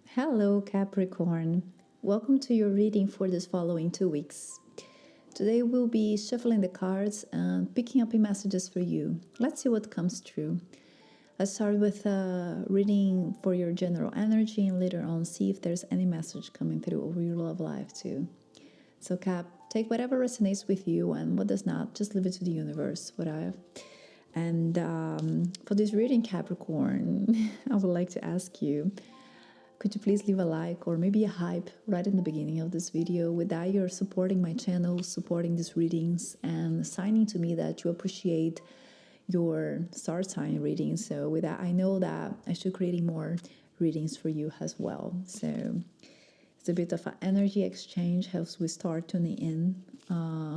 Hello, Capricorn. Welcome to your reading for this following 2 weeks. Today we'll be shuffling the cards and picking up messages for you. Let's see what comes through. Let's start with a reading for your general energy and later on see if there's any message coming through over your love life too. So, Cap, take whatever resonates with you and what does not, just leave it to the universe. And for this reading, Capricorn, I would like to ask you, could you please leave a like or maybe a hype right in the beginning of this video? With that, you're supporting my channel, supporting these readings, and signing to me that you appreciate your star sign readings. So with that, I know that I should creating more readings for you as well. So it's a bit of an energy exchange as we start tuning in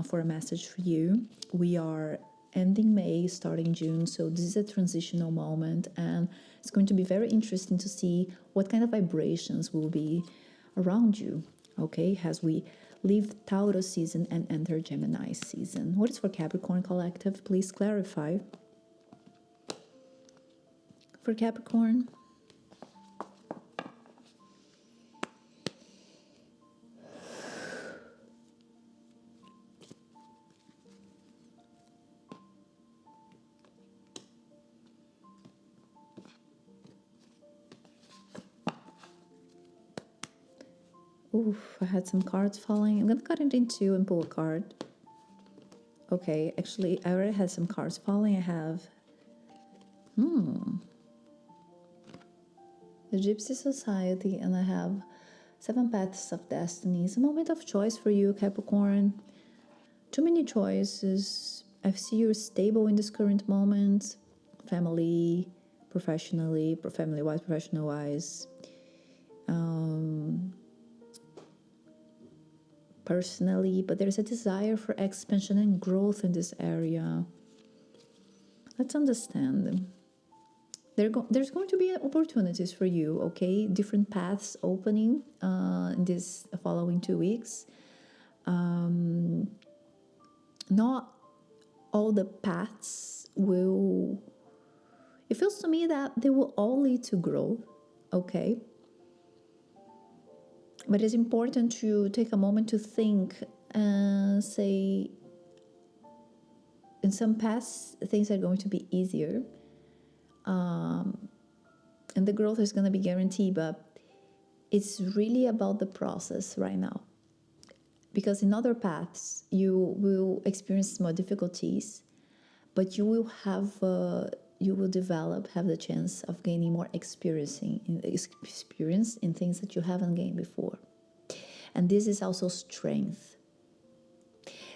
for a message for you. We are ending May, starting June, so this is a transitional moment, and it's going to be very interesting to see what kind of vibrations will be around you, okay, as we leave Taurus season and enter Gemini season. What is for Capricorn Collective? Please clarify. For Capricorn, oof, I had some cards falling. I'm gonna cut it in two and pull a card. Okay, actually, I already had some cards falling. I have the Gypsy Society, and I have Seven Paths of Destiny. It's a moment of choice for you, Capricorn. Too many choices. I see you're stable in this current moment, family, professionally, family-wise, professional-wise, personally, but there's a desire for expansion and growth in this area. Let's understand. There's going to be opportunities for you, okay? Different paths opening in this following 2 weeks. Not all the paths will... It feels to me that they will all lead to growth, okay? But it's important to take a moment to think and say, in some paths, things are going to be easier. And the growth is going to be guaranteed, but it's really about the process right now. Because in other paths, you will experience more difficulties, but you will have, you will develop, have the chance of gaining more experience in things that you haven't gained before. And this is also strength.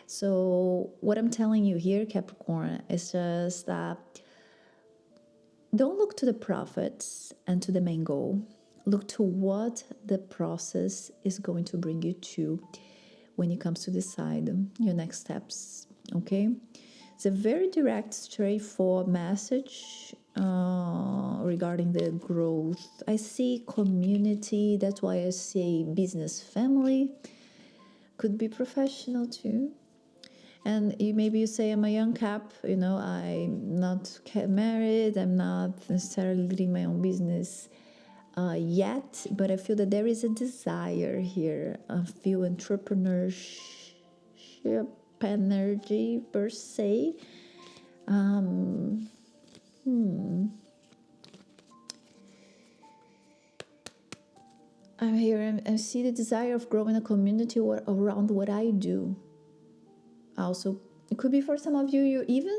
So what I'm telling you here, Capricorn, is just that don't look to the profits and to the main goal. Look to what the process is going to bring you to when it comes to decide your next steps, okay? It's a very direct, straightforward message regarding the growth. I see community, that's why I say business, family. Could be professional too. And maybe you say, I'm a young Cap, I'm not married, I'm not necessarily leading my own business yet, but I feel that there is a desire here. I feel entrepreneurship energy per se. I'm here and I see the desire of growing a community around what I do. Also, it could be for some of you, you're even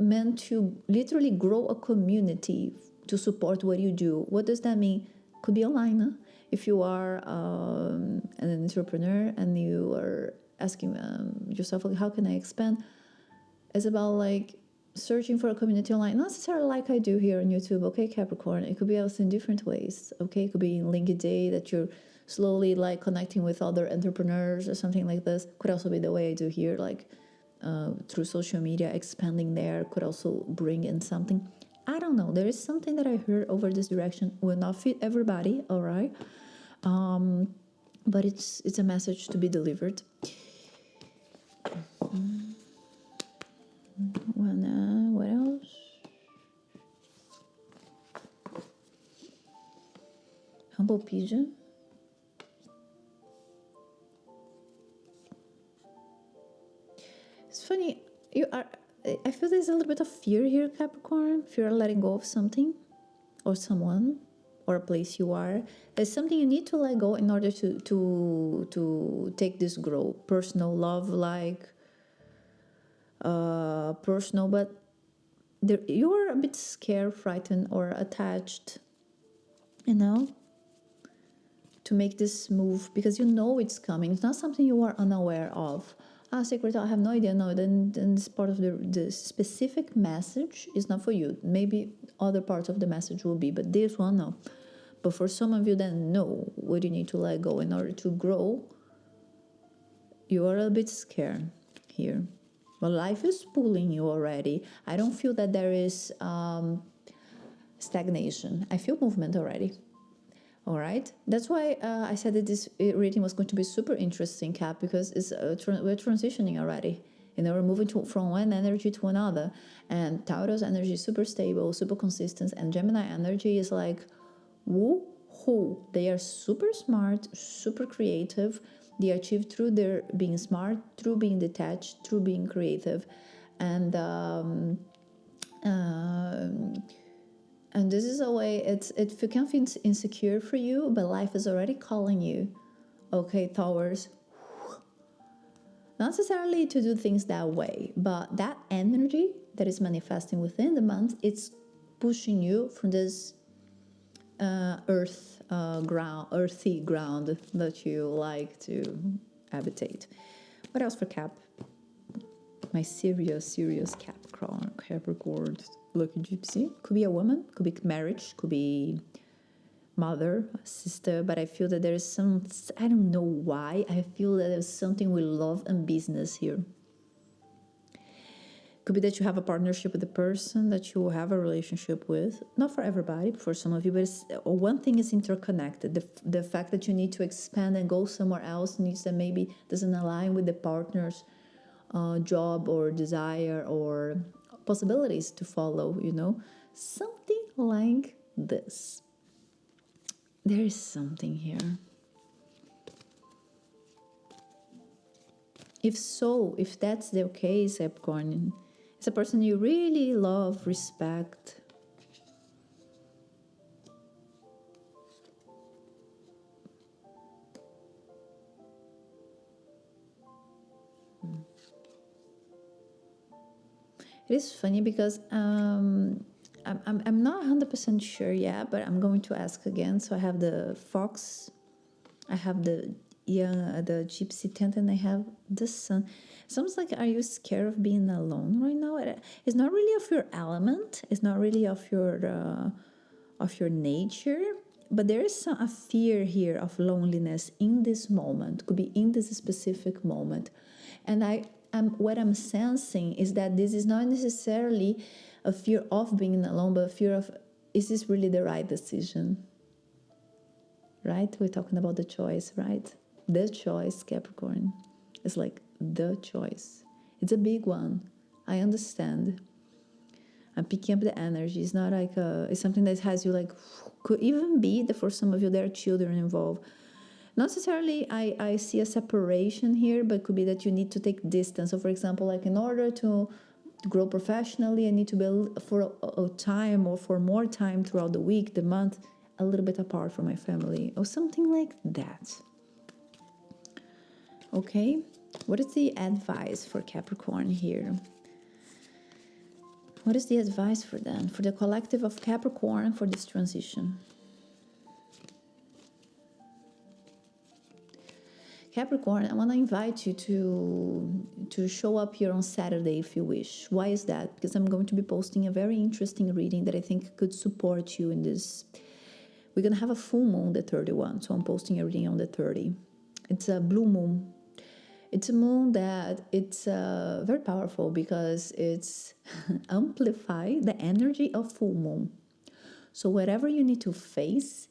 meant to literally grow a community to support what you do. What does that mean? Could be online, huh? If you are an entrepreneur and you are asking yourself, how can I expand? It's about searching for a community online, not necessarily like I do here on YouTube, okay, Capricorn? It could be also in different ways, okay? It could be in LinkedIn that you're slowly connecting with other entrepreneurs or something like this. Could also be the way I do here, through social media, expanding there could also bring in something. I don't know. There is something that I heard over this direction. Will not fit everybody, all right? But it's a message to be delivered. What else? Humble pigeon. It's funny. I feel there's a little bit of fear here, Capricorn. Fear of letting go of something or someone or a place you are. There's something you need to let go in order to take this growth. Personal love, like personal, but you're a bit scared, frightened, or attached, you know, to make this move because you know it's coming. It's not something you are unaware of. Sacred, I have no idea. No, then this part of the specific message is not for you. Maybe other parts of the message will be, but this one, no. But for some of you, then no. What you need to let go in order to grow, you are a bit scared here. But life is pulling you already. I don't feel that there is stagnation. I feel movement already. All right, that's why I said that this reading was going to be super interesting, Cap, because it's we're transitioning already. You know, we're moving from one energy to another. And Taurus energy is super stable, super consistent, and Gemini energy is like, woo-hoo. They are super smart, super creative. They achieve through their being smart, through being detached, through being creative. And this is a way, if you can feel insecure for you, but life is already calling you, okay, Taurus, not necessarily to do things that way, but that energy that is manifesting within the month, it's pushing you from this earthy ground that you like to habitate. What else for Cap? My serious Capricorn, lucky gypsy. Could be a woman, could be marriage, could be mother, sister, but I feel that there is some, I don't know why, I feel that there's something with love and business here. Could be that you have a partnership with a person that you have a relationship with. Not for everybody, but for some of you, but one thing is interconnected. The fact that you need to expand and go somewhere else needs that maybe doesn't align with the partner's job or desire or possibilities to follow, you know, something like this. There is something here. If that's the case, Capricorn, it's a person you really love, respect. It is funny because I'm not 100% sure yet, but I'm going to ask again. So I have the fox, I have the gypsy tent, and I have the sun. Sounds like, are you scared of being alone right now? It's not really of your element. It's not really of your nature. But there is a fear here of loneliness in this moment. Could be in this specific moment, and what I'm sensing is that this is not necessarily a fear of being alone, but a fear of, is this really the right decision? Right? We're talking about the choice, right? The choice, Capricorn. It's like the choice. It's a big one. I understand. I'm picking up the energy. It's not like it's something that has you like, could even be that for some of you there are children involved. Not necessarily I see a separation here, but it could be that you need to take distance. So for example, like in order to grow professionally, I need to be for a time or for more time throughout the week, the month, a little bit apart from my family or something like that. Okay, what is the advice for Capricorn here? What is the advice for them, for the collective of Capricorn for this transition? Capricorn, I want to invite you to show up here on Saturday if you wish. Why is that? Because I'm going to be posting a very interesting reading that I think could support you in this. We're going to have a full moon, the 31, so I'm posting a reading on the 30. It's a blue moon. It's a moon that it's very powerful because it's amplify the energy of full moon. So whatever you need to face,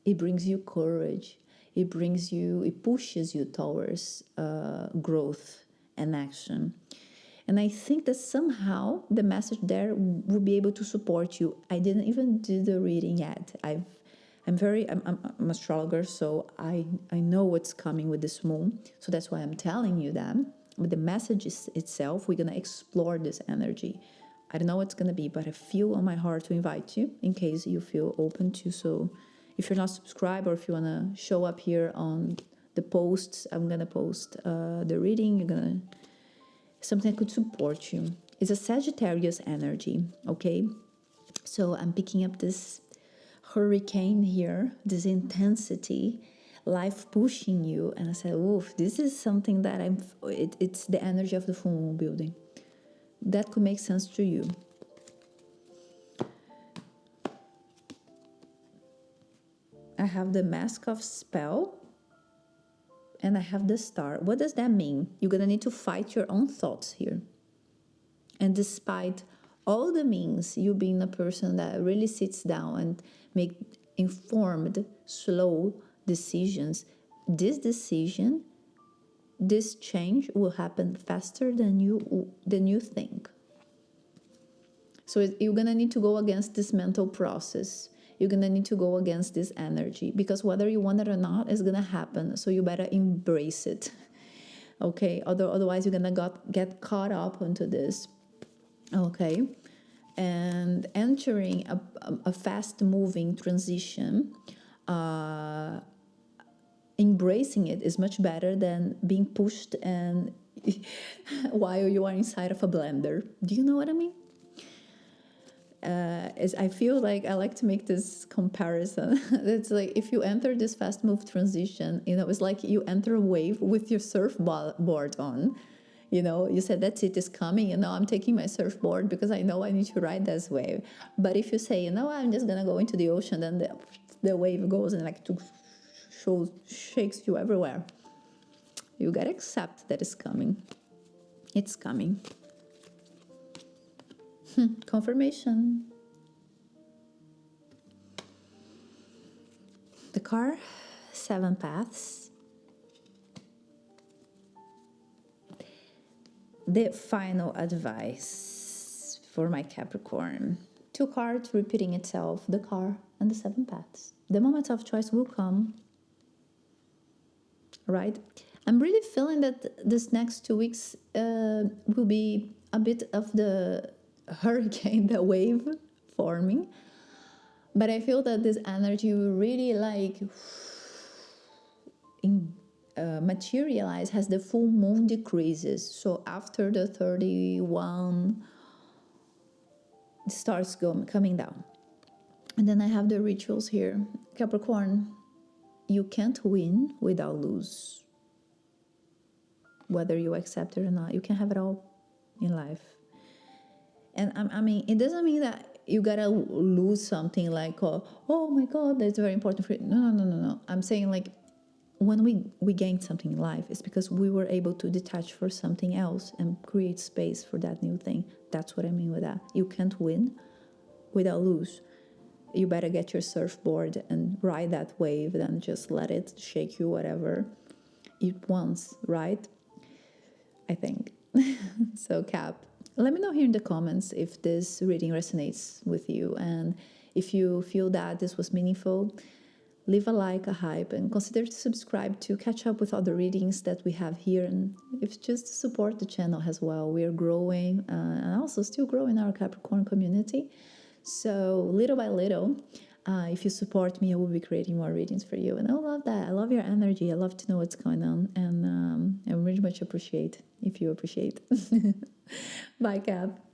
it brings you courage. It pushes you towards growth and action. And I think that somehow the message there will be able to support you. I didn't even do the reading yet. I'm an astrologer, so I know what's coming with this moon. So that's why I'm telling you that. With the message itself, we're gonna explore this energy. I don't know what's gonna be, but I feel on my heart to invite you in case you feel open to. So if you're not subscribed or if you wanna show up here on the posts, I'm gonna post the reading. You're gonna something that could support you. It's a Sagittarius energy, okay? So I'm picking up this hurricane here, this intensity, life pushing you, and I said, "Oof, this is something that it's the energy of the full moon building." That could make sense to you. I have the Mask of Spell, and I have the Star. What does that mean? You're gonna need to fight your own thoughts here. And despite all the means, you being a person that really sits down and make informed, slow decisions, this decision, this change will happen faster than you think. So you're gonna need to go against this mental process. You're gonna need to go against this energy, because whether you want it or not, it's gonna happen. So you better embrace it. Okay, otherwise you're gonna get caught up into this. Okay, and entering a fast-moving transition, embracing it is much better than being pushed and while you are inside of a blender. Do you know what I mean? I feel like I like to make this comparison. It's like if you enter this fast move transition, it's like you enter a wave with your surfboard on. You said, that's it, is coming, I'm taking my surfboard because I know I need to ride this wave. But if you say, I'm just gonna go into the ocean, then the wave goes and like shakes you everywhere. You gotta accept that it's coming. It's coming. Confirmation. The car, 7 paths. The final advice for my Capricorn. 2 cards repeating itself, the car and the 7 paths. The moment of choice will come, right? I'm really feeling that this next 2 weeks will be a bit of the hurricane, the wave forming. But I feel that this energy will really materialize as the full moon decreases. So after the 31, it starts coming down. And then I have the rituals here. Capricorn, you can't win without lose. Whether you accept it or not, you can have it all in life. And I mean, it doesn't mean that you gotta lose something like, oh my God, that's very important for you. No. I'm saying like, when we gain something in life, it's because we were able to detach for something else and create space for that new thing. That's what I mean with that. You can't win without lose. You better get your surfboard and ride that wave, then just let it shake you whatever it wants, right? I think. So Cap, let me know here in the comments if this reading resonates with you, and if you feel that this was meaningful, leave a like, a hype, and consider to subscribe to catch up with other readings that we have here, and if just to support the channel as well. We are growing and also still growing our Capricorn community. So little by little, if you support me, I will be creating more readings for you. And I love that. I love your energy. I love to know what's going on. And I very much appreciate if you appreciate. Bye, Cap.